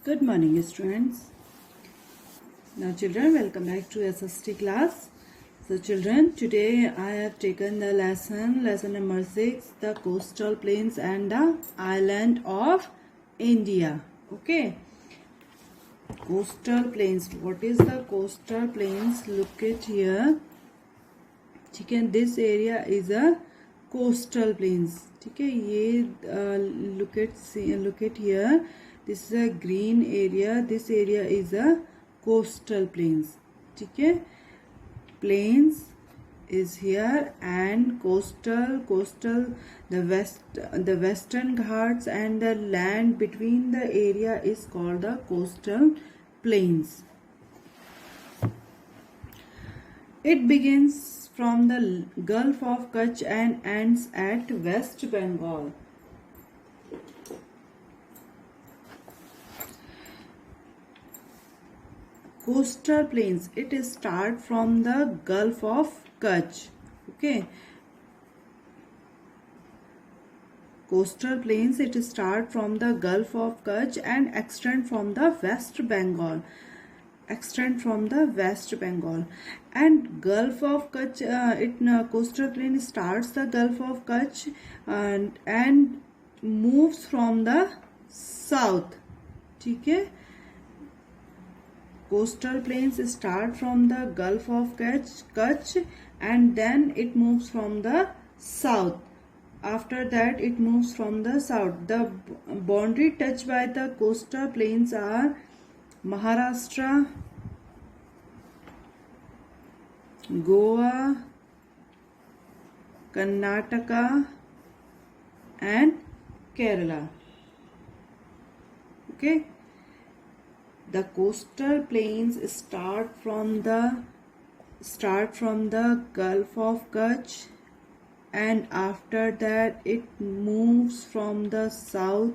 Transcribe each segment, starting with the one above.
Good morning, students. Now, children, welcome back to SST class. So, children, today I have taken the lesson number 6, the coastal plains and the island of India. Okay. Coastal plains. What is the coastal plains? Look at here. Okay, this area is a coastal plains. Okay, look at here. This is a green area. This area is a coastal plains. Okay, plains is here and coastal the western ghats and the land between the area is called the coastal plains. It begins from the Gulf of Kutch and ends at West Bengal. Coastal plains, it starts from the Gulf of Kutch. Okay. Coastal plains, it starts from the Gulf of Kutch and extend from the West Bengal. And Gulf of Kutch, coastal plain starts the Gulf of Kutch and moves from the south. Okay. Coastal plains start from the Gulf of Kutch and then it moves from the south. After that it moves from the south. The boundary touched by the coastal plains are Maharashtra, Goa, Karnataka and Kerala. Okay. The coastal plains start from the Gulf of Kutch and after that it moves from the south,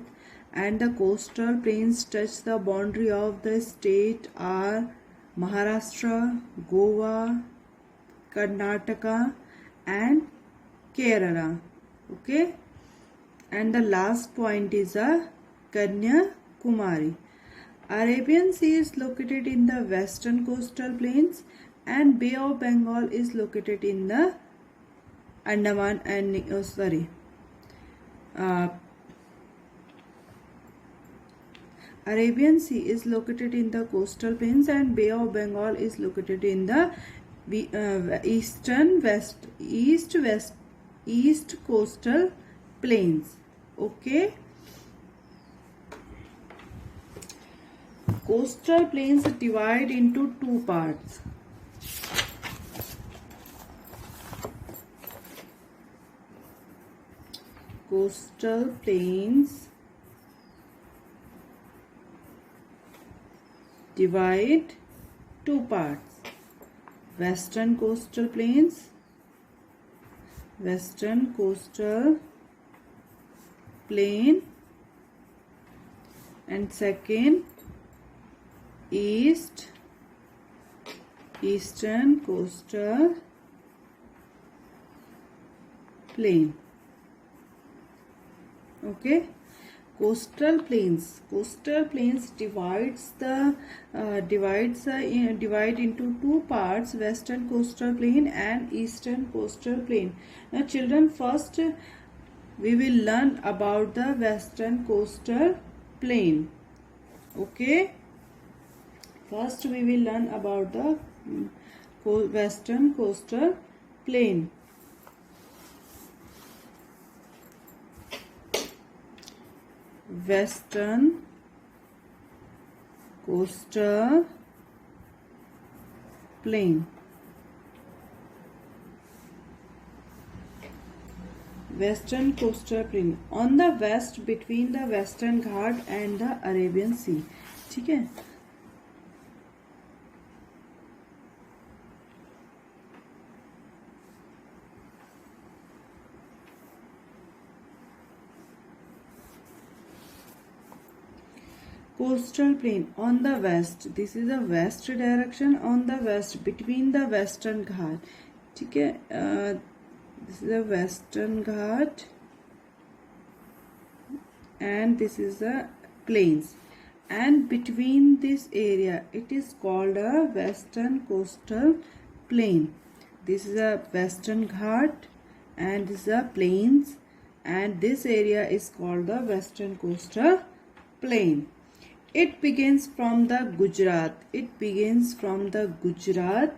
and the coastal plains touch the boundary of the state are Maharashtra, Goa, Karnataka and Kerala. Okay, and the last point is Kanyakumari. Arabian Sea is located in the western coastal plains and Bay of Bengal is located in the Andaman and Arabian Sea is located in the coastal plains and Bay of Bengal is located in the east coastal plains. Okay. Coastal plains divide into two parts. Coastal plains divide two parts. Western coastal plains, western coastal plain, and second eastern coastal plain. Okay. Coastal plains divide into two parts, western coastal plain and eastern coastal plain. Now children, first we will learn about the western coastal plain. Okay. First we will learn about the western coastal plain. Western coastal plain. Western coastal plain on the west between the Western Ghat and the Arabian Sea. ठीक है. Coastal plain on the west. This is the west direction. On the west between the Western Ghat. ठीक है. This is the Western Ghat and this is the plains. and between this area it is called a western coastal plain. This is a Western Ghat and this is a plains, and this area is called the Western Coastal Plain. It begins from the Gujarat. It begins from the Gujarat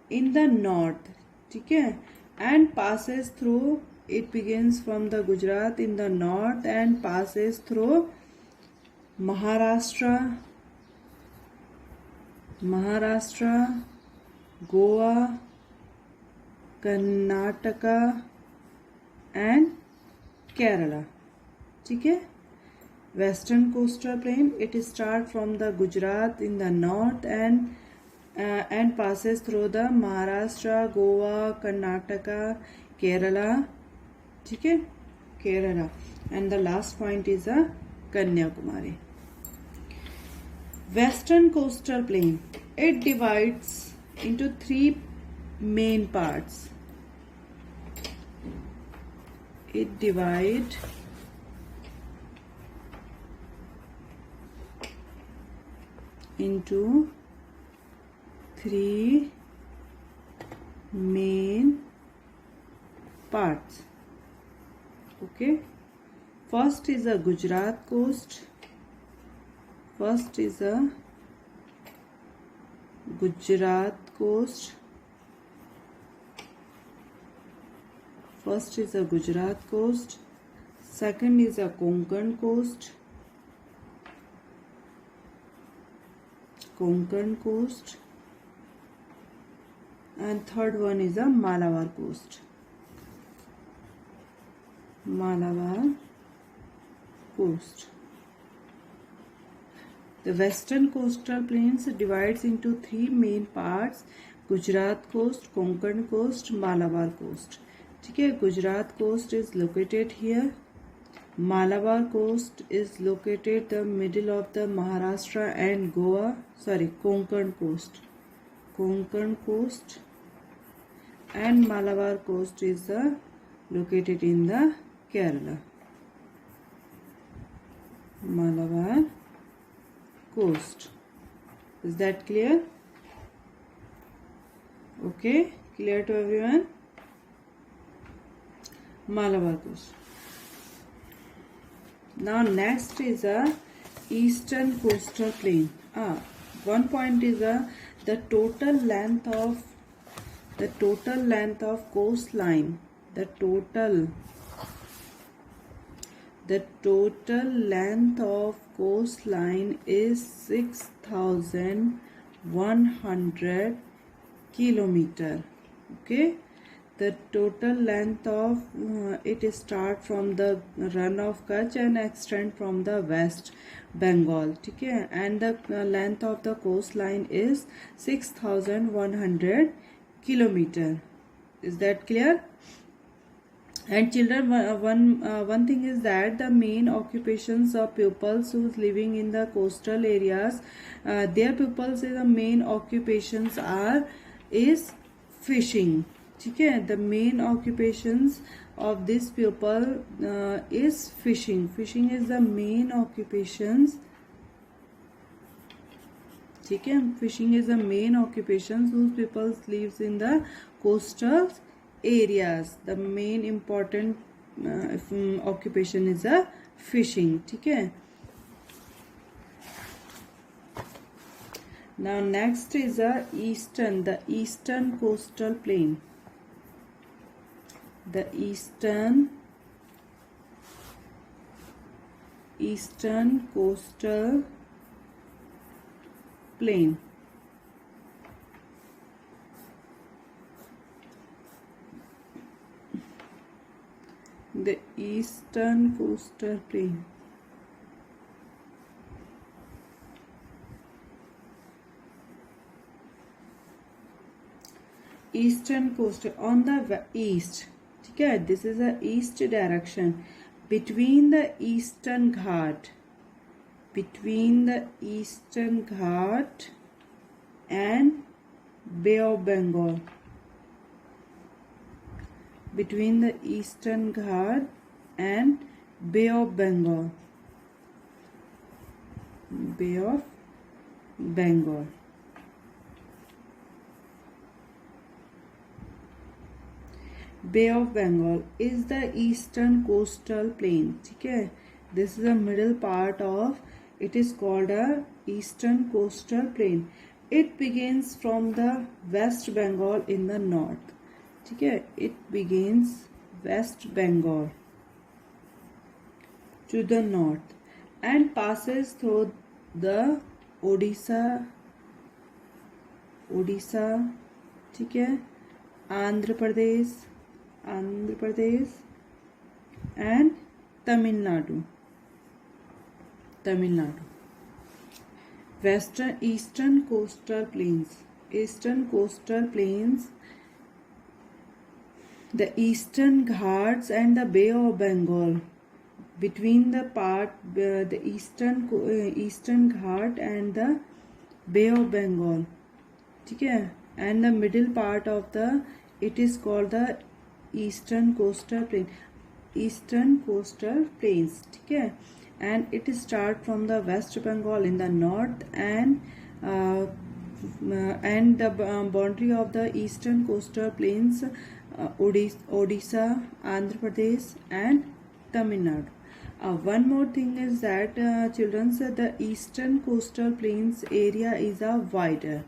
in the north, ठीक है, and passes through. It begins from the Gujarat in the north and passes through Maharashtra, Goa, Karnataka and Kerala. ठीक है, Western Coastal Plain. It starts from the Gujarat in the north and passes through the Maharashtra, Goa, Karnataka, Kerala. ठीक है, Kerala, and the last point is a Kanyakumari. Western Coastal Plain. It divides into three main parts. It divides into three main parts. Okay, first is a Gujarat coast. First is a Gujarat coast. First is a Gujarat coast. Second is a Konkan coast. Konkan coast. And third one is a Malabar coast. Malabar coast. The Western Coastal Plains divides into three main parts: Gujarat coast, Konkan coast, Malabar coast. ठीक है, Gujarat coast is located here. Malabar coast is located the middle of the Maharashtra and Goa. Sorry, Konkan coast. Konkan coast and Malabar coast is located in the Kerala. Malabar coast. Is that clear? Okay, clear to everyone? Malabar coast. Now next is a Eastern Coastal Plain. One point is the total length of coastline. The total length of coastline is 6,100 kilometer. Okay, the total length of it start from the Run of Kutch and extend from the West Bengal. ठीक है, and the length of the coastline is 6,100 kilometer. Is that clear? And children, one thing is that the main occupations of pupils who's living in the coastal areas, their pupils, the main occupations is fishing. ठीक है, the main occupations of this pupil is fishing. Fishing is the main occupations. ठीक है, fishing is the main occupations whose pupils lives in the coastal areas. The main important occupation is a fishing. ठीक है. Now next is the Eastern Coastal Plain. The Eastern Coastal Plain. The Eastern Coastal Plain. Eastern Coastal on the east. ठीक है, this is a east direction. Between the Eastern Ghat and Bay of Bengal. Between the Eastern Ghat and Bay of Bengal. Bay of Bengal. Bay of Bengal is the eastern coastal plain. ठीक है, this is the middle part of it is called a eastern coastal plain. It begins from the West Bengal in the north. ठीक है, it begins West Bengal to the north and passes through the Odisha, ठीक है, Andhra Pradesh and Tamil Nadu. Eastern coastal plains. The Eastern Ghats and the Bay of Bengal. Between the part the Eastern Ghat and the Bay of Bengal, ठीक है, and the middle part of the it is called the Eastern Coastal Plains, ठीक है, and it start from the West Bengal in the north and the boundary of the Eastern Coastal Plains, Odisha, Andhra Pradesh and Tamil Nadu. One more thing is that children said the Eastern Coastal Plains area is a wider,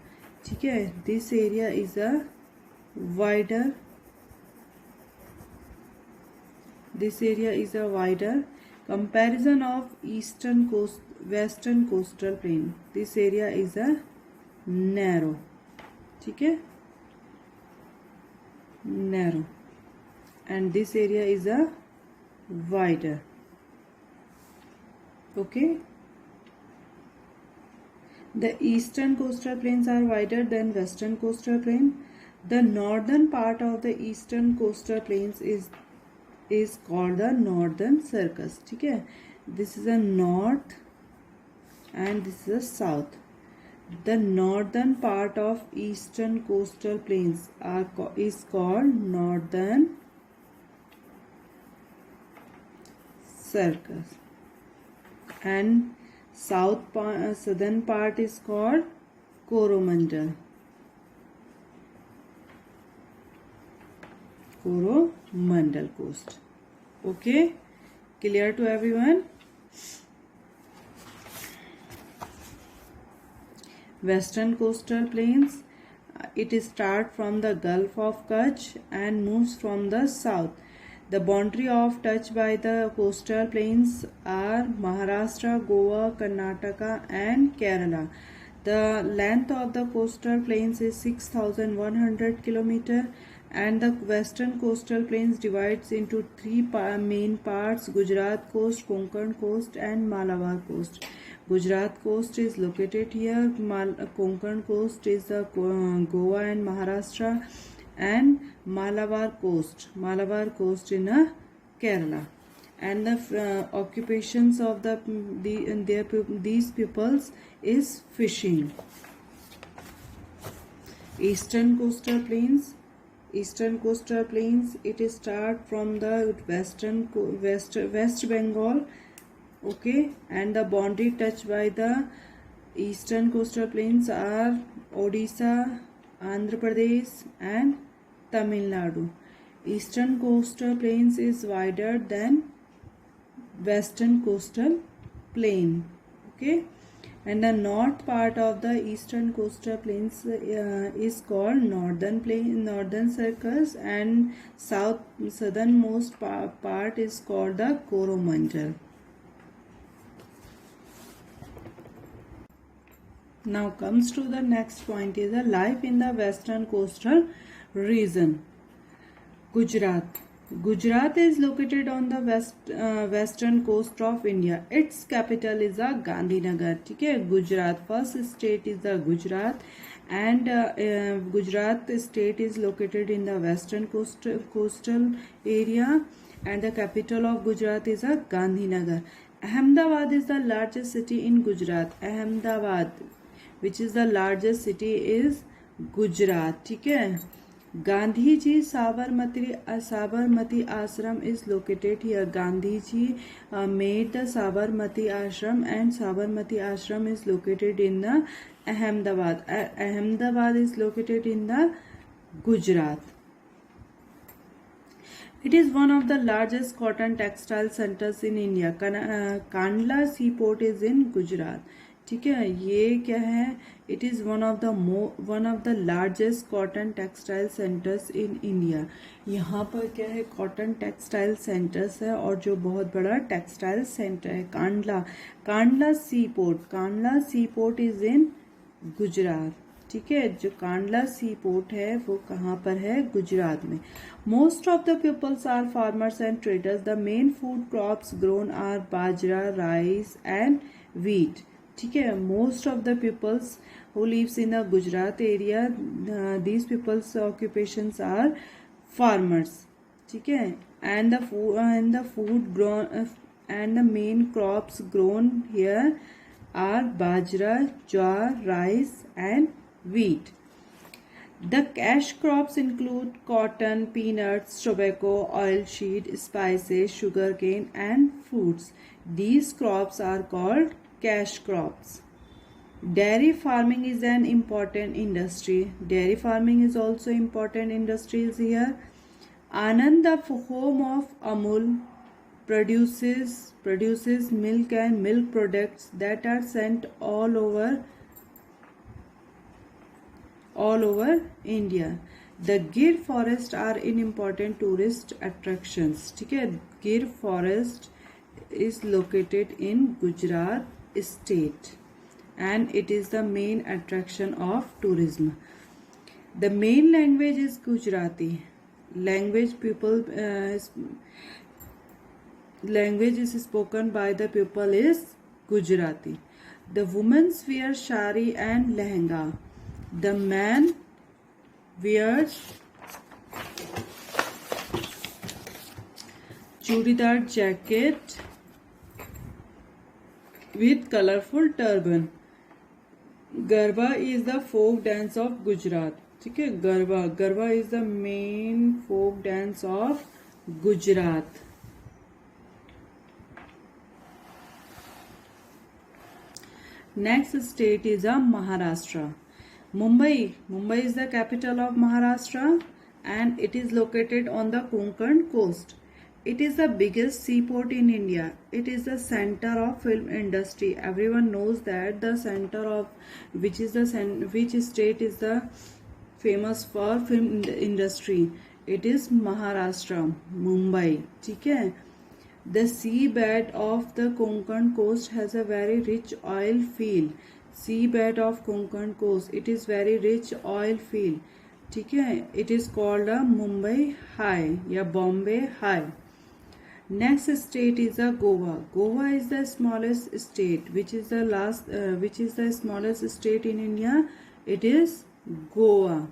ठीक है, this area is a wider. This area is a wider comparison of Western Coastal Plain. This area is a narrow, ठीक है, narrow, and this area is a wider. Okay. The Eastern Coastal Plains are wider than Western Coastal Plain. The northern part of the Eastern Coastal Plains is called the Northern Circus. ठीक है, this is a north and this is a south. The northern part of Eastern Coastal Plains is called Northern Circus, and southern part is called Coromandel. Coast. Okay, clear to everyone? Western Coastal Plains, it starts from the Gulf of Kutch and moves from the south. The boundary of touched by the coastal plains are Maharashtra, Goa, Karnataka and Kerala. The length of the coastal plains is 6,100 km, and the western coastal plains divides into three main parts: Gujarat coast, Konkan coast and Malabar coast. Gujarat coast is located here, Konkan coast is the Goa and Maharashtra, and Malabar coast in Kerala. And the occupations of these peoples is fishing. Eastern Coastal Plains, it start from the West Bengal, okay, and the boundary touched by the Eastern Coastal Plains are Odisha, Andhra Pradesh and Tamil Nadu. Eastern Coastal Plains is wider than Western Coastal Plain, okay, and the north part of the Eastern Coastal Plains is called Northern Circus, and southernmost part is called the Coromandel. Now comes to the next point is the life in the Western Coastal region. Gujarat is located on the western coast of India. Its capital is Gandhinagar. ठीक है, Gujarat first state is the Gujarat, and Gujarat state is located in the western coastal area, and the capital of Gujarat is Gandhinagar. Ahmedabad is the largest city in Gujarat. Ahmedabad, which is the largest city, is Gujarat. ठीक है, Gandhiji Sabarmati Ashram is located here. Gandhiji made the Sabarmati Ashram, and Sabarmati Ashram is located in the Ahmedabad. Ahmedabad is located in the Gujarat. It is one of the largest cotton textile centers in India. Kandla seaport is in Gujarat. ठीक है, ये क्या है? It is one of the largest cotton textile centres in India. यहाँ पर क्या है? Cotton textile centres है और जो बहुत बड़ा टेक्सटाइल सेंटर है. कांडला सी पोर्ट इज इन गुजरात. ठीक है, जो कांडला सी पोर्ट है वो कहाँ पर है? गुजरात में. Most of the peoples are farmers and traders. The main food crops grown are bajra, rice and wheat. ठीक है, most of the peoples who lives in the Gujarat area, these peoples occupations are farmers. ठीक है, and the food grown and the main crops grown here are bajra, jowar, rice and wheat. The cash crops include cotton, peanuts, tobacco, oilseed, spices, sugarcane, and fruits. These crops are called cash crops. Dairy farming is an important industry. Dairy farming is also important industries here. Anand, the home of Amul, produces milk and milk products that are sent all over India. The Gir forest are an important tourist attractions. ठीक है, Gir forest is located in Gujarat state and it is the main attraction of tourism. The main language is Gujarati. Language is spoken by the people is Gujarati. The women wear shari and lehenga. The man wears churidar jacket with colorful turban. Garba is the folk dance of Gujarat. ठीक है, garba is the main folk dance of Gujarat. Next state is Maharashtra. Mumbai is the capital of Maharashtra and it is located on the Konkan coast. It is the biggest seaport in India. It is the center of film industry. Everyone knows that the center of which state is the famous for film industry. It is Maharashtra, Mumbai. ठीक है. The seabed of the Konkan coast has a very rich oil field. Seabed of Konkan coast, it is very rich oil field. ठीक है, it is called a Mumbai High या Bombay High. Next state is Goa. Goa is the smallest state. Which is the smallest state in India? It is Goa.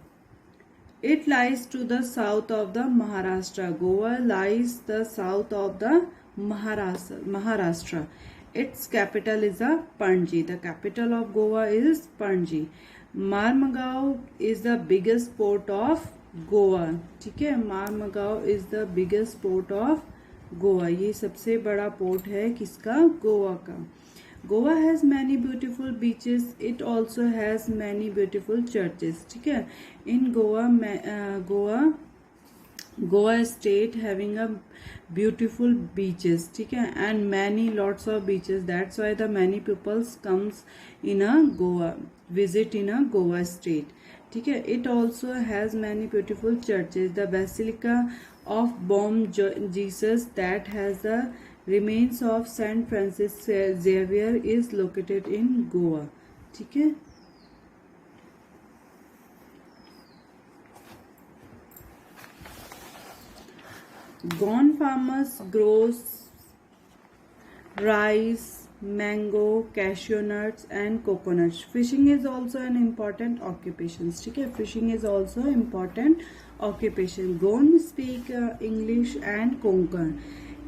It lies to the south of the Maharashtra. Goa lies the south of the Maharashtra. Its capital is Panji. The capital of Goa is Panji. Marmagao is the biggest port of Goa. ठीक है, Marmagao is the biggest port of Goa. ये सबसे बड़ा port है किसका? गोवा का. Goa has many beautiful beaches. It also has many beautiful churches. ठीक है, in Goa state having a beautiful beaches. ठीक है, and lots of beaches. That's why the many peoples comes in visit in a Goa state. ठीक है, it also has many beautiful churches. The Basilica of Bom Jesus that has the remains of Saint Francis Xavier is located in Goa. ठीक है. Goan farmers grows rice, mango, cashew nuts and coconuts. Fishing is also an important occupation. ठीक है, fishing is also important occupation. Goan speak English and Konkan.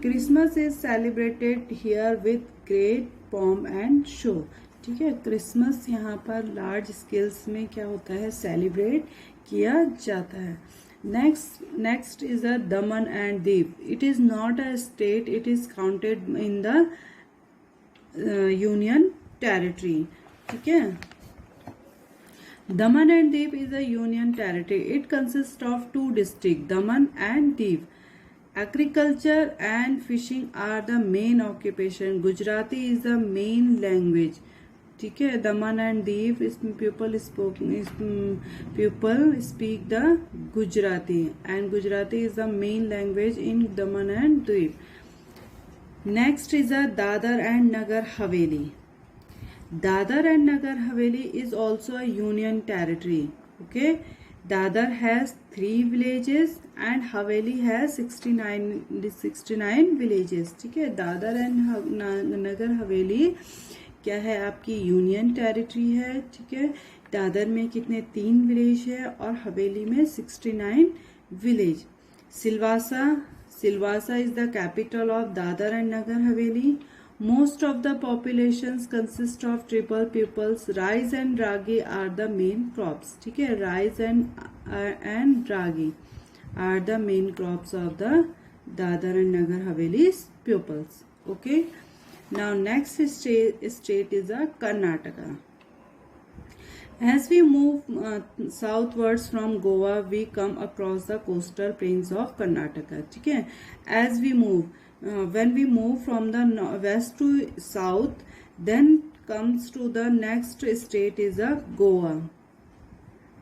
Christmas is celebrated here with great pomp and show. ठीक है, Christmas यहाँ पर large scales में क्या होता है, सेलिब्रेट किया जाता है। Next is a Daman and Diu. It is not a state, it is counted in the union territory. ठीक है, Daman and Diu is a union territory. It consists of two districts, Daman and Diu. Agriculture and fishing are the main occupation. Gujarati is the main language. ठीक है, दमन and Diu इसमें people speak the Gujarati and Gujarati is the main language in Daman and Diu. Next is a Dadra and Nagar Haveli. Dadar and Nagar Haveli is also a union territory. Okay, Dadar has 3 villages and Haveli has 69 villages. ठीक है, Dadar and Nagar हवेली क्या है, आपकी union territory है। ठीक है, दादर में कितने 3 विलेज है और हवेली में 69 विलेज। Silvassa is the capital of Dadra and Nagar Haveli. Most of the populations consist of tribal peoples. Rice and ragi are the main crops. ठीक है, rice and ragi are the main crops of the Dadar and Nagar Haveli's peoples. Okay. Now next state is Karnataka. As we move southwards from Goa, we come across the coastal plains of Karnataka. ठीक है, as we move. When we move from the west to south, then comes to the next state is Goa.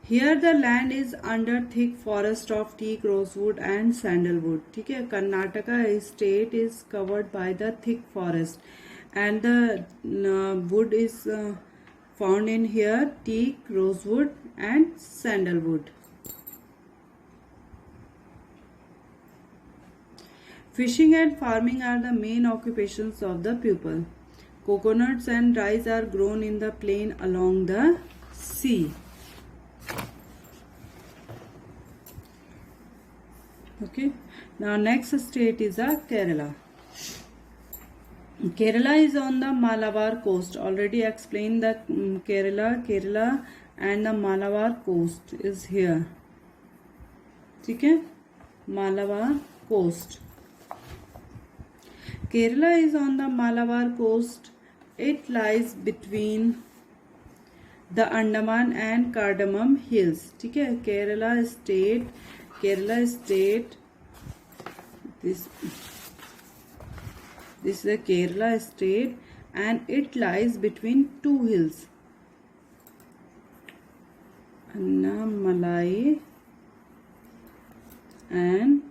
Here the land is under thick forest of teak, rosewood and sandalwood. ठीक है, Karnataka state is covered by the thick forest and the wood is found in here, teak, rosewood and sandalwood. Fishing and farming are the main occupations of the people. Coconuts and rice are grown in the plain along the sea. Okay. Now next state is Kerala. Kerala is on the Malabar coast. Already explained that Kerala and the Malabar coast is here. ठीक है, Malabar coast. Kerala is on the Malabar coast. It lies between the Andaman and Cardamom hills. ठीक है, Kerala state this is the Kerala state and it lies between two hills, Annamalai and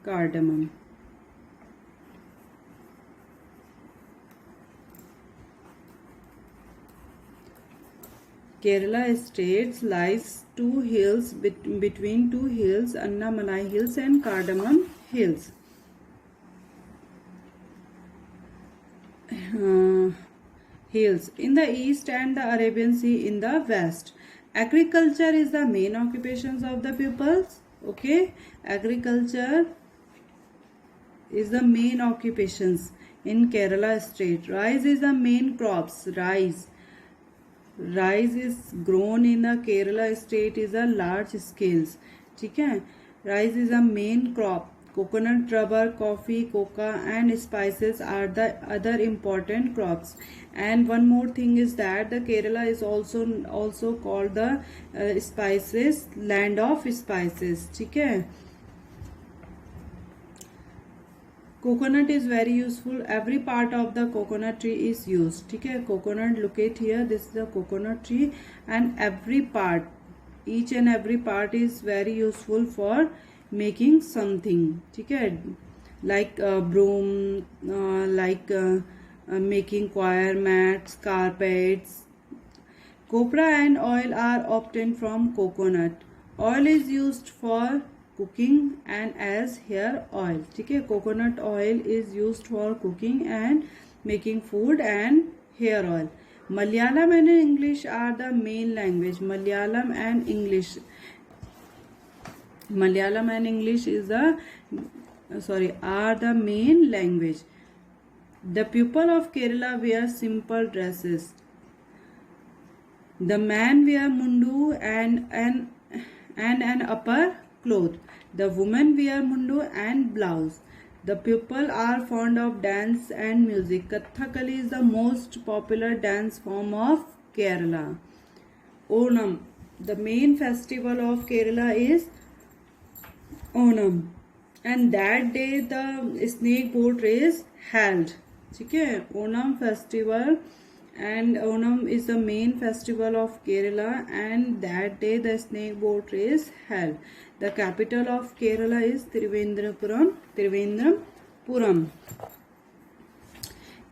Cardamom. Kerala state lies between two hills, Annamalai hills and Cardamom hills. Hills in the east and the Arabian Sea in the west. Agriculture is the main occupations of the peoples. Okay, agriculture is the main occupations in Kerala state. Rice is the main crops. Rice is grown in the Kerala state is a large scales. ठीक है, rice is a main crop. Coconut, rubber, coffee, coca and spices are the other important crops. And one more thing is that the Kerala is also called the spices, land of spices. ठीक है, coconut is very useful. Every part of the coconut tree is used. ठीक है, coconut, look at here, this is the coconut tree and each and every part is very useful for making something. ठीक है, like broom, like making choir mats, carpets. Copra and oil are obtained from coconut. Oil is used for cooking and as hair oil. ठीक है, coconut oil is used for cooking and making food and hair oil. Malayalam and English are the main language. Malayalam and English are the main language. The people of Kerala wear simple dresses. The man wear mundu and an upper cloth. The woman wear mundu and blouse. The people are fond of dance and music. Kathakali is the most popular dance form of Kerala. Onam. The main festival of Kerala is Onam. And that day the snake boat race held. ठीक है, Onam festival and Onam is the main festival of Kerala, and that day the snake boat race held. The capital of Kerala is Thiruvananthapuram.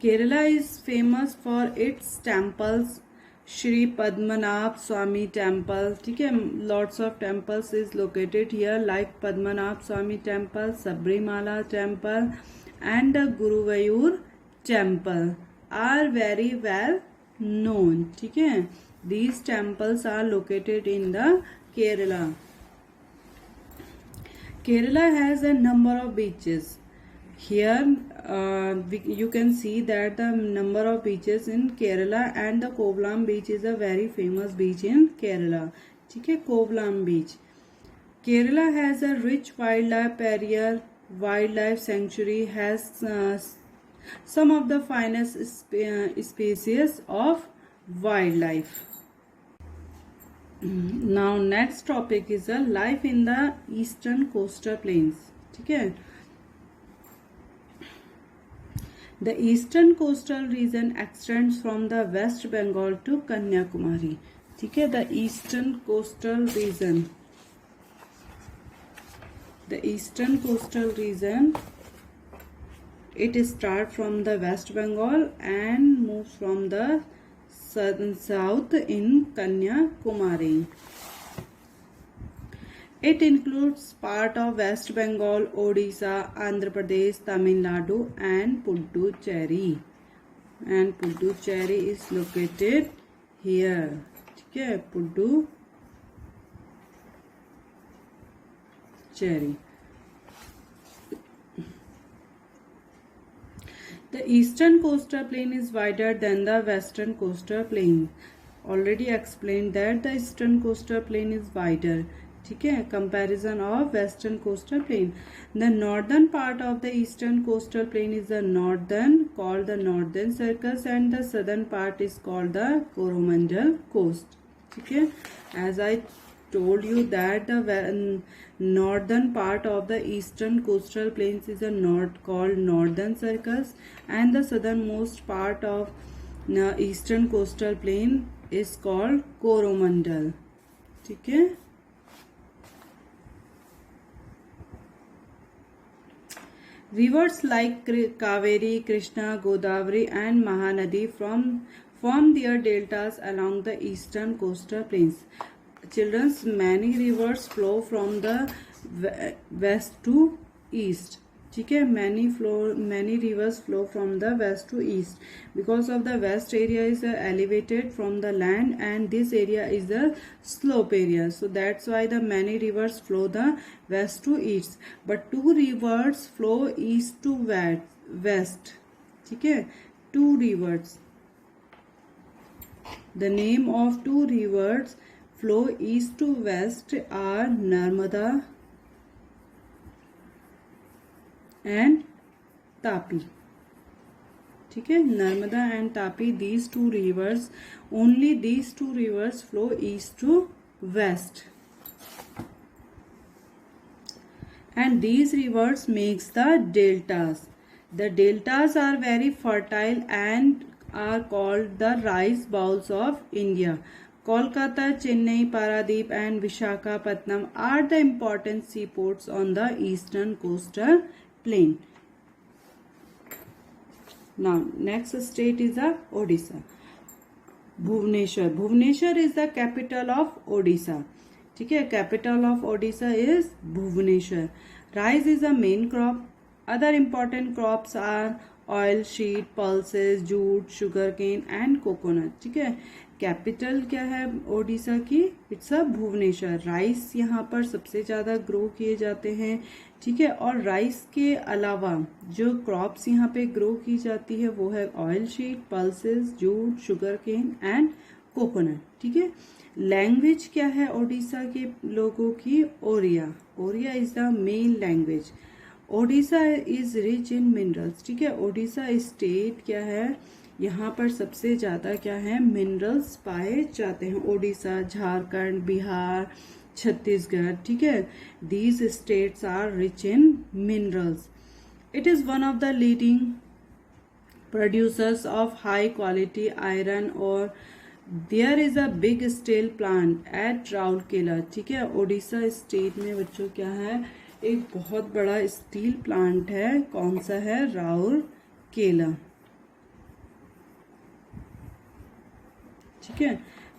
Kerala is famous for its temples. Shri Padmanabh Swami Temple, ठीक है, lots of temples is located here like Padmanabh Swami Temple, Sabrimala Temple and the Guruvayur Temple are very well known. ठीक है, these temples are located in the Kerala. Kerala has a number of beaches. Here you can see that the number of beaches in Kerala, and the Kovalam beach is a very famous beach in Kerala. ठीक है, Kovalam beach. Kerala has a rich wildlife area. Wildlife sanctuary has some of the finest species of wildlife. Now next topic is a life in the eastern coastal plains. ठीक है, the eastern coastal region extends from the West Bengal to Kanyakumari. ठीक है, the eastern coastal region. The eastern coastal region, it starts from the West Bengal and moves from the south in Kanyakumari. It includes part of West Bengal, Odisha, Andhra Pradesh, Tamil Nadu and Puducherry. And Puducherry is located here. ठीक है, Puducherry. The eastern coastal plain is wider than the western coastal plain. Already explained that the eastern coastal plain is wider. ठीक है, comparison of western coastal plain. The northern part of the eastern coastal plain is the called the northern circus, and the southern part is called the Coromandel coast. ठीक है, as I told you that the northern part of the eastern coastal plains is called northern circus, and the southernmost part of the eastern coastal plain is called Coromandel. ठीक है, rivers like Kaveri, Krishna, Godavari and Mahanadi form their deltas along the eastern coastal plains. Children's many rivers flow from the west to east. ठीक है, many rivers flow from the west to east because of the west area is elevated from the land, and this area is the slope area, so that's why the many rivers flow the west to east, but two rivers flow east to west. ठीक है, two rivers, the name of two rivers flow east to west are Narmada and Tapi. ठीक है, Narmada and Tapi, these two rivers, only these two rivers flow east to west, and these rivers makes the deltas. The deltas are very fertile and are called the rice bowls of India. Kolkata, Chennai, Paradip and Visakhapatnam are the important seaports on the eastern coastal plain. Now next state is the Odisha. Bhubaneswar. Bhubaneswar is the capital of Odisha. ठीक है, capital of Odisha is Bhubaneswar. Rice is the main crop. Other important crops are oilseed, pulses, jute, sugarcane and coconut. ठीक है, capital क्या है ओडिशा की? It's a Bhubaneswar. Rice यहाँ पर सबसे ज़्यादा ग्रो किए जाते हैं. ठीक है, और राइस के अलावा जो क्रॉप्स यहाँ पे ग्रो की जाती है वो है oil seed, pulses, jute, sugar cane and coconut, ठीक है। लैंग्वेज क्या है ओडिशा के लोगों की? Oriya. Oriya is the main language. Odisha is rich in minerals, ठीक है। ओडिशा स्टेट क्या है, यहाँ पर सबसे ज्यादा क्या है, मिनरल्स पाए जाते हैं। ओडिशा, झारखंड, बिहार, छत्तीसगढ़, ठीक है। These states are rich in minerals. It is one of the leading producers of high quality iron ore. There is a big steel plant at Rourkela, ठीक है। ओडिशा स्टेट में बच्चों क्या है, एक बहुत बड़ा स्टील प्लांट है। कौन सा है? राउरकेला, ठीक है।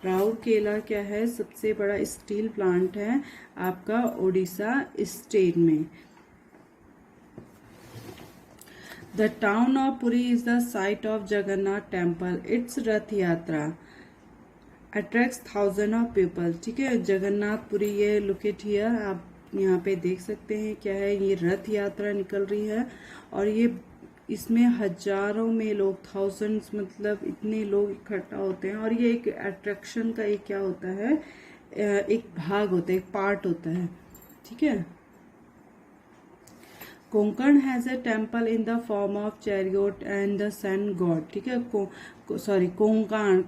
राउरकेला क्या है, सबसे बड़ा स्टील प्लांट है आपका ओडिशा स्टेट में। The town of Puri is the site of Jagannath temple. Its Rath Yatra attracts thousands of people, ठीक है। जगन्नाथपुरी ये लोकेट हियर, आप यहाँ पे देख सकते हैं क्या है, ये रथ यात्रा निकल रही है और ये इसमें हजारों में लोग, थाउजेंड्स मतलब इतने लोग इकट्ठा होते हैं। और ये एक अट्रैक्शन का एक क्या होता है, एक भाग होता है, एक पार्ट होता है, ठीक है। Konkan has a temple in the form of chariot and the sun god, ठीक है। कोंकण,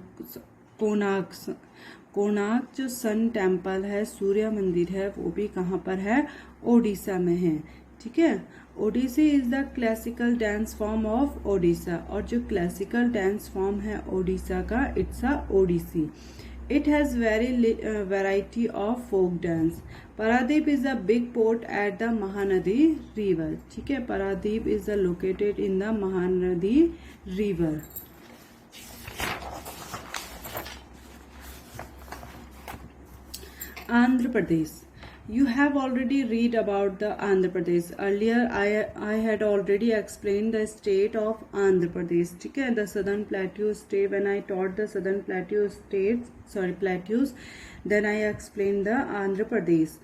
कोणार्क जो सन टेम्पल है, सूर्य मंदिर है, वो भी कहाँ पर है? ओडिशा में है, ठीक है। Odissi is the classical dance form of Odisha, और जो क्लासिकल डांस फॉर्म है ओडिशा का, it's a Odissi. It has variety of folk dance. Paradip is a big port at the Mahanadi river, ठीक है। Paradip is located in the Mahanadi river. Andhra Pradesh. You have already read about the Andhra Pradesh. Earlier I had already explained the state of Andhra Pradesh, ठीक है। The southern plateau state, when I taught the southern plateaus, then I explained the Andhra Pradesh.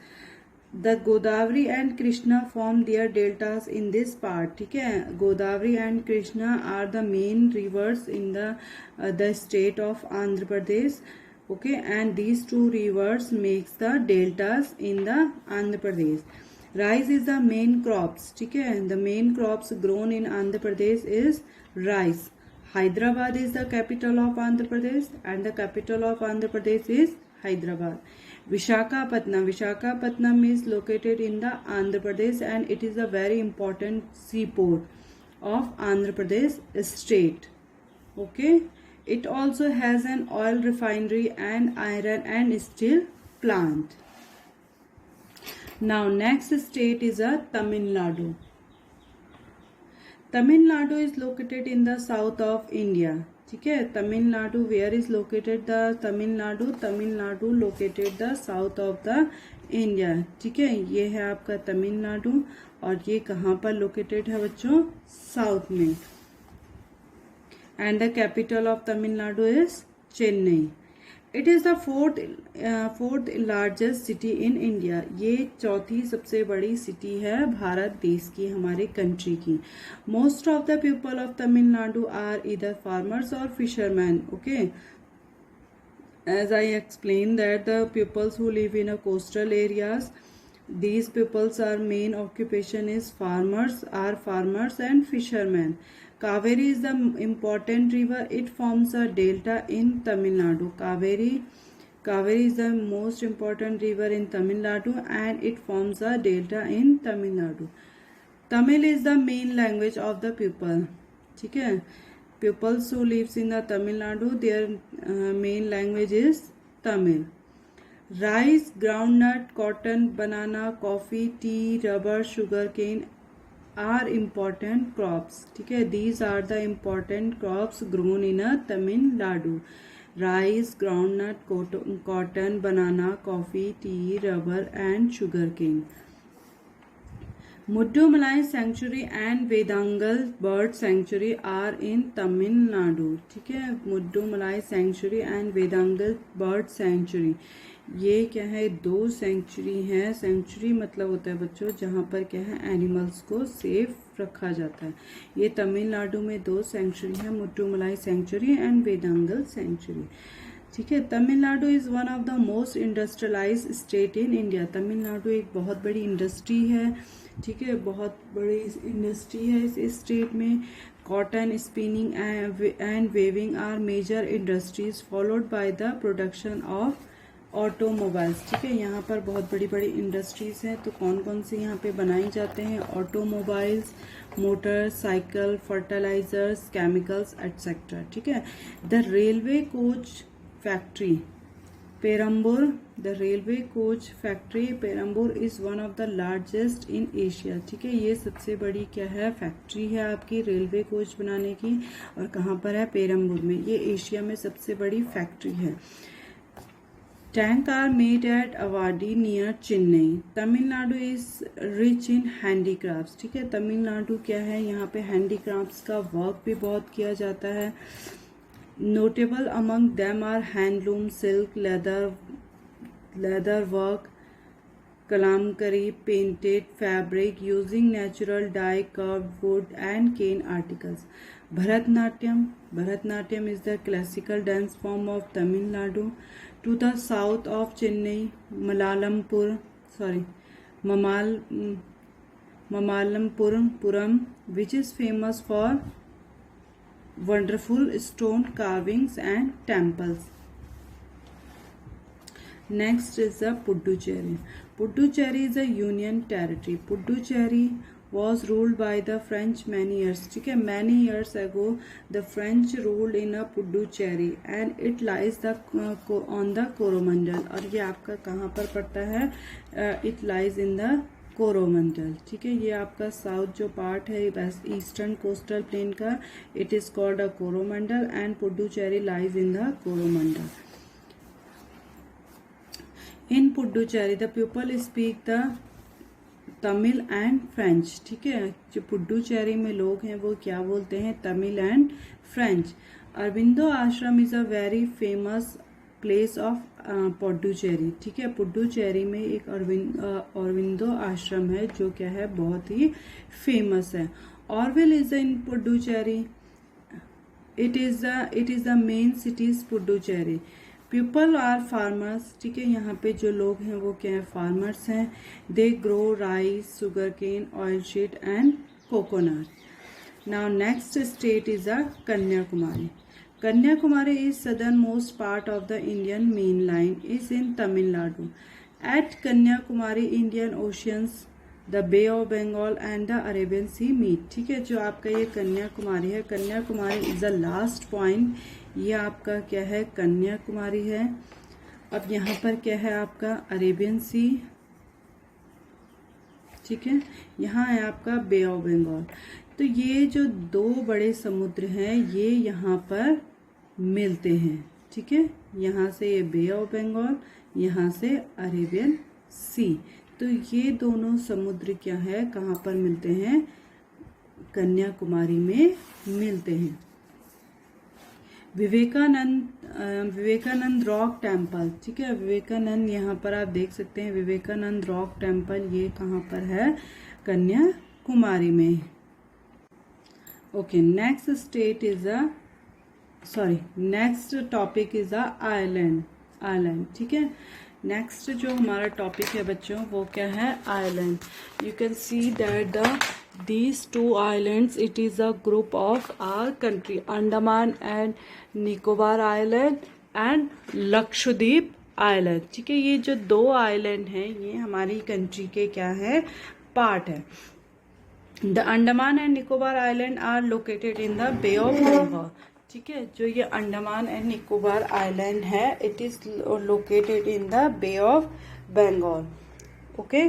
The Godavari and Krishna form their deltas in this part, ठीक है। Godavari and Krishna are the main rivers in the state of Andhra Pradesh. Okay, and these two rivers makes the deltas in the Andhra Pradesh. Rice is the main crops, ठीक है। The main crops grown in Andhra Pradesh is rice. Hyderabad is the capital of Andhra Pradesh, and the capital of Andhra Pradesh is Hyderabad. Visakhapatnam is located in the Andhra Pradesh, and it is a very important seaport of Andhra Pradesh state. Okay. It also has an oil refinery and iron and steel plant. Now next state is Tamil Nadu. Tamil Nadu is located in the south of India, ठीक है। Tamil Nadu, where is located the Tamil Nadu? Tamil Nadu located the south of the India, ठीक है। ये है आपका तमिलनाडु और ये कहाँ पर लोकेटेड है बच्चों? साउथ में। And the capital of Tamil Nadu is Chennai. It is the fourth largest city in India. ये चौथी सबसे बड़ी सिटी है भारत देश की, हमारे कंट्री की। Most of the people of Tamil Nadu are either farmers or fishermen. Okay. As I explained that the peoples who live in a coastal areas, these peoples are main occupation is farmers and fishermen. Kaveri is the important river. It forms a delta in Tamil Nadu. Kaveri is the most important river in Tamil Nadu, and it forms a delta in Tamil Nadu. Tamil is the main language of the people, ठीक है। Peoples who lives in the Tamil Nadu, their main language is Tamil. Rice, groundnut, cotton, banana, coffee, tea, rubber, sugarcane are important crops, ठीक है। These are the important crops grown in Tamil Nadu. Rice, groundnut, cotton, banana, coffee, tea, rubber and sugarcane. Muddumalai Sanctuary and Vedangal Bird Sanctuary are in Tamil Nadu, ठीक है। Muddumalai Sanctuary and Vedangal Bird Sanctuary, ये क्या है? दो century हैं। Century मतलब होता है बच्चों जहाँ पर क्या है, एनिमल्स को सेफ रखा जाता है। ये तमिलनाडु में दो सेंचुरी है, मुट्टुमलाई सेंचुरी एंड वेदांगल सेंचुरी। ठीक है। Tamil Nadu is one of the most industrialise state in India. Tamil Nadu एक बहुत बड़ी इंडस्ट्री है, ठीक है, बहुत बड़ी इंडस्ट्री है इस स्टेट में। Cotton spinning and weaving are major industries followed by the production of automobiles. ठीक है, यहाँ पर बहुत बड़ी बड़ी इंडस्ट्रीज हैं। तो कौन कौन से यहाँ पे बनाई जाते हैं? Automobiles, motor cycle, fertilisers, chemicals etcetera. ठीक है। The railway coach factory Perambur, the railway coach factory Perambur is one of the largest in Asia. ठीक है, ये सबसे बड़ी क्या है? फैक्ट्री है आपकी रेलवे कोच बनाने की। और कहाँ पर है? पेरम्बूर में। ये एशिया में सबसे बड़ी फैक्ट्री है। Tank are made at Avadi near Chennai. Tamil Nadu is rich in handicrafts. ठीक है, तमिलनाडु क्या है? यहाँ पे हैंडीक्राफ्ट्स का वर्क भी बहुत किया जाता है। Notable among them are handloom, silk, leather work, Kalamkari, painted fabric using natural dye, carved wood and cane articles. Bharatanatyam is the classical dance form of Tamil Nadu. To the south of Chennai, Mamallapuram, which is famous for wonderful stone carvings and temples. Next is the Puducherry. Puducherry is a union territory. Puducherry was ruled by the French many years. ठीक है, many years ago the French ruled in a Puducherry and it lies on the Coromandel. और ये आपका कहाँ पर पड़ता है? It lies in the Coromandel. ठीक है, ये आपका साउथ जो पार्ट है वेस्ट ईस्टर्न कोस्टल प्लेन का, it is called a Coromandel and Puducherry lies in the Coromandel. In Puducherry the people speak the Tamil and French. ठीक है, जो पुडुचेरी में लोग हैं वो क्या बोलते हैं? Tamil and French. Aurobindo Ashram is a very famous place of Puducherry. ठीक है, पुडुचेरी में एक अरविंदो आश्रम है जो क्या है? बहुत ही फेमस है। Auroville is in Puducherry, it is the main cities Puducherry. People are farmers. ठीक है, यहाँ पे जो लोग हैं वो क्या है? फार्मर्स हैं। They grow rice, sugar cane, oil seed and coconut. Now next state is a Kanyakumari. Kanyakumari is southernmost part of the Indian mainland, is in Tamil Nadu. At Kanyakumari, Indian Oceans, the Bay of Bengal and the Arabian Sea meet. ठीक है, जो आपका ये कन्याकुमारी है, Kanyakumari is the last point. ये आपका क्या है? कन्याकुमारी है। अब यहाँ पर क्या है आपका? Arabian sea. ठीक है, यहाँ है आपका बे ऑफ बंगाल। तो ये जो दो बड़े समुद्र हैं ये यहाँ पर मिलते हैं। ठीक है, यहाँ से ये बे ऑफ बंगाल, यहाँ से अरेबियन सी। तो ये दोनों समुद्र क्या है? कहाँ पर मिलते हैं? कन्याकुमारी में मिलते हैं। Vivekananda rock temple. ठीक है, विवेकानंद यहाँ पर आप देख सकते हैं, विवेकानंद रॉक टेम्पल ये कहाँ पर है? कन्याकुमारी में। Okay, next topic is island. ठीक है, नेक्स्ट जो हमारा टॉपिक है बच्चों वो क्या है? Island. You can see that these two islands, it is a group of our country, Andaman and Nicobar Island and Lakshadweep Island. ठीक है, ये जो दो आइलैंड हैं ये हमारी कंट्री के क्या है? पार्ट है। The Andaman and Nicobar Island are located in the Bay of Bengal. ठीक है, जो ये अंडमान एंड निकोबार आइलैंड है it is located in the bay of Bengal. Okay,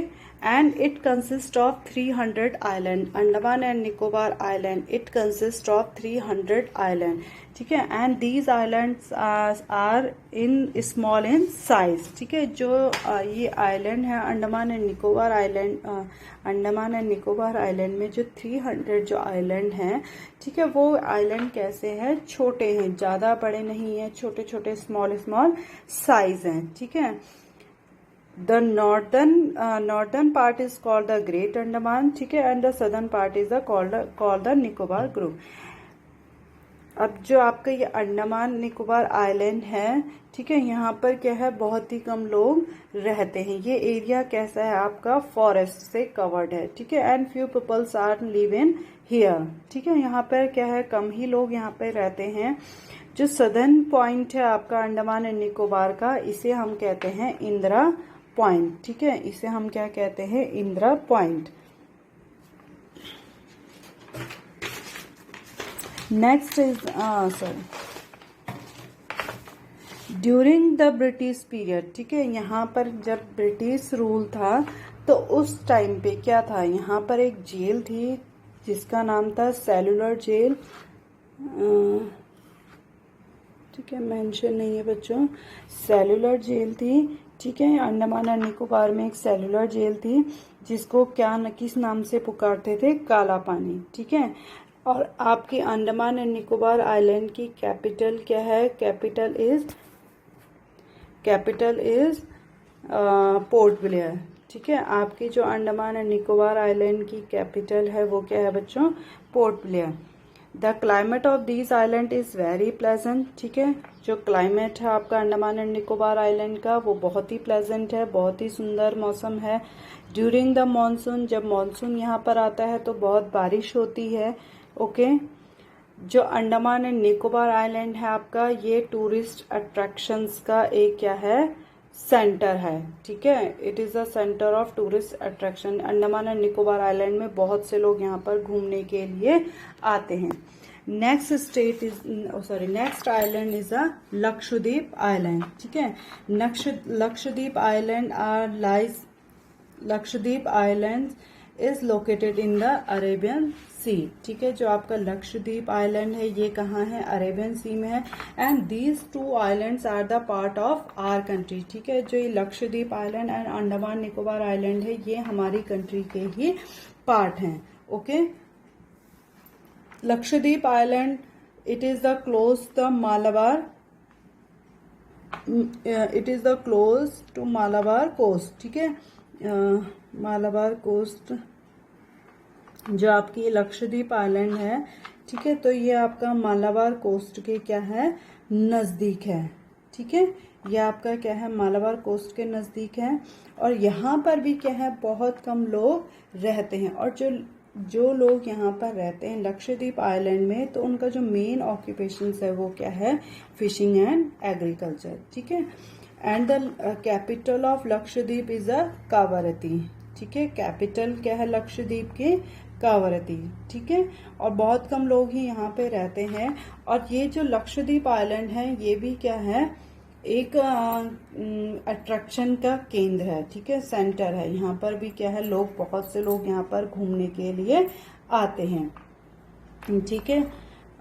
and it consists of 300 island. Andaman and Nicobar Island, it consists of 300 island. ठीक है, and these islands are in small in size. ठीक है, जो ये island है Andaman and Nicobar island, Andaman and Nicobar island में जो 300 जो आइलैंड हैं, ठीक है, वो आइलैंड कैसे हैं? छोटे हैं, ज़्यादा बड़े नहीं हैं, छोटे छोटे स्मॉल साइज हैं। ठीक है, The northern part is called the Great Andaman, ठीक है, and the southern part is called the Nicobar group. अब जो आपका ये अंडमान निकोबार आइलैंड है, ठीक है, यहाँ पर क्या है, बहुत ही कम लोग रहते हैं। ये एरिया कैसा है आपका, फॉरेस्ट से कवर्ड है, ठीक है। And few peoples are live in here, ठीक है। यहाँ पर क्या है, कम ही लोग यहाँ पर रहते हैं। जो सदर्न पॉइंट है आपका अंडमान एंड निकोबार का, इसे हम कहते हैं इंदिरा पॉइंट, ठीक है। इसे हम क्या कहते हैं, Indira point. Next is during the British period, ठीक है। यहाँ पर जब ब्रिटिश रूल था तो उस टाइम पे क्या था, यहाँ पर एक जेल थी जिसका नाम था सेलुलर जेल, ठीक है, मेंशन नहीं है बच्चों, सेलुलर जेल थी, ठीक है। अंडमान और निकोबार में एक सेलुलर जेल थी जिसको किस नाम से पुकारते थे, काला पानी, ठीक है। और आपकी अंडमान एंड निकोबार आइलैंड की कैपिटल क्या है, कैपिटल इज पोर्ट ब्लेयर, ठीक है। आपकी जो अंडमान एंड निकोबार आइलैंड की कैपिटल है वो क्या है बच्चों, port Blair. The climate of these island is very pleasant, ठीक है। जो क्लाइमेट है आपका अंडमान एंड निकोबार आइलैंड का वो बहुत ही प्लेजेंट है, बहुत ही सुंदर मौसम है। ड्यूरिंग द मानसून, जब मानसून यहाँ पर आता है तो बहुत बारिश होती है, ओके। जो अंडमान एंड निकोबार आइलैंड है आपका, ये टूरिस्ट अट्रैक्शंस का एक क्या है, सेंटर है, ठीक है। It is the centre of tourist attraction. Andaman and Nicobar island में बहुत से लोग यहाँ पर घूमने के लिए आते हैं। Next island is a Lakshadweep island, ठीक है। Lakshadweep island is located in the Arabian sea, ठीक है। जो आपका लक्षद्वीप आइलैंड है ये कहाँ है, अरेबियन सी में है। And these two islands are the part of our country, ठीक है। जो ये Lakshadweep island and Andaman Nicobar island है ये हमारी कंट्री के ही पार्ट हैं, okay. Lakshadweep island, it is the close the Malabar, it is the close to Malabar coast, ठीक है। मालाबार कोस्ट जो आपकी लक्षद्वीप आइलैंड है, ठीक है, तो ये आपका मालाबार कोस्ट के क्या है, नज़दीक है, ठीक है। ये आपका क्या है, मालाबार कोस्ट के नज़दीक है। और यहाँ पर भी क्या है, बहुत कम लोग रहते हैं। और जो लोग यहाँ पर रहते हैं लक्षद्वीप आइलैंड में, तो उनका जो मेन ऑक्यूपेशन है वो क्या है, फिशिंग एंड एग्रीकल्चर, ठीक है। And the capital of Lakshadweep is a Kavaratti, ठीक है। कैपिटल क्या है लक्षद्वीप की, कावारती, ठीक है। और बहुत कम लोग ही यहाँ पे रहते हैं। और ये जो लक्षद्वीप आइलैंड है ये भी क्या है, एक अट्रैक्शन का केंद्र है, ठीक है, सेंटर है। यहाँ पर भी क्या है, लोग, बहुत से लोग यहाँ पर घूमने के लिए आते हैं, ठीक है।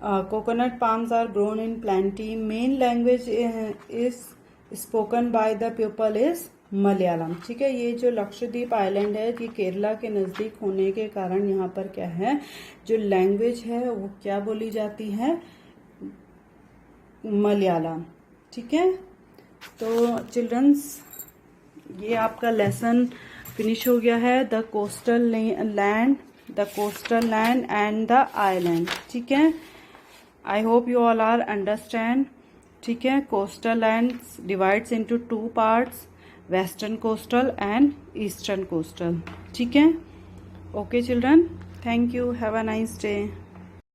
Coconut palms are grown in plenty. Main language is spoken by the people is Malayalam, ठीक है। ये जो लक्षद्वीप आइलैंड है ये केरला के नज़दीक होने के कारण यहाँ पर क्या है, जो लैंग्वेज है वो क्या बोली जाती है, मलयालम, ठीक है। तो चिल्ड्रंस, ये आपका लेसन फिनिश हो गया है, the coastal land and the island, ठीक है। I hope you all are understand, ठीक है। Coastal land divides into 2 parts, western coastal and eastern coastal, ठीक है। Okay children, thank you, have a nice day.